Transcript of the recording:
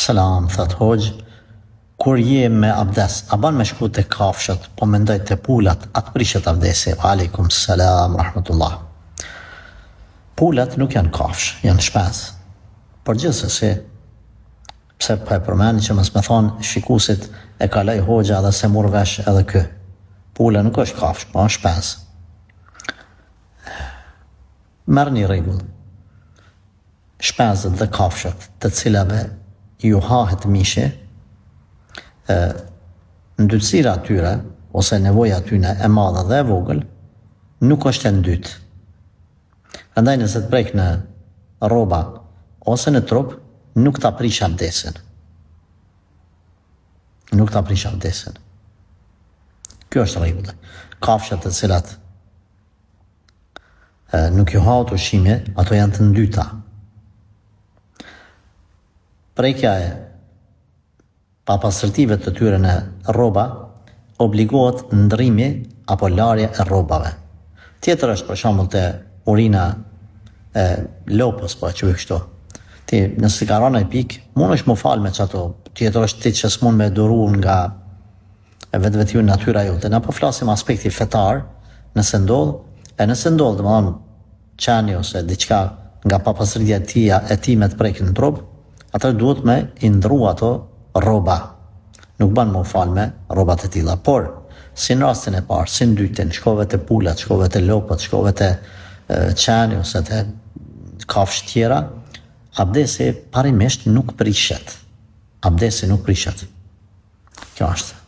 Selam, thot hoxh, kur je me abdes, a ban me shku të kafshët, po mendoj të pulat, atë prishet abdesi. Aleikum selam, rahmetullah. Pulat nuk janë kafsh, janë shpez. Por gjithsesi, pse po e përmend që mos më thon shikuesit e kaloj hoxha dhe se mor vesh edhe kë. Pula nuk është kafsh, po është shpez. Merr një rregull. Shpezët dhe kafshët, të cilave ju hahet mishi, ndyrësira atyre, ose nevoja atyre e madhe dhe e vogël, nuk është e ndytë. Prandaj nëse të prek në rroba ose në trup, nuk ta prish abdesin. Nuk ta prish abdesin. Kjo është rregulla. Kafshat të cilat nuk ju hahet ushqimi, ato janë të ndyta. Prekja e papastërtive të tyre në rroba obligohet ndrrimi apo larja e rrobave. Tjetër është për shembull te urina e lopës, po e quaj kështu. Ti nëse ka rënë ai pik, mundesh më fal me çato. Tjetër është ti që s'mund me duru nga vetveti natyra jote. Na po flasim aspekti fetar, nëse ndodh, domethënë çani ose diçka nga papastërtia e tij me të prekë në trup, atëherë duhet me i ndru ato rroba. Nuk ban më fal me rrobat e tilla, por si në rastin e parë, si në dytin, shkove te pulat, shkove te lopët, shkove te çani ose te kafshë tjera, abdesi parimisht nuk prishet. Abdesi nuk prishet. Kjo është.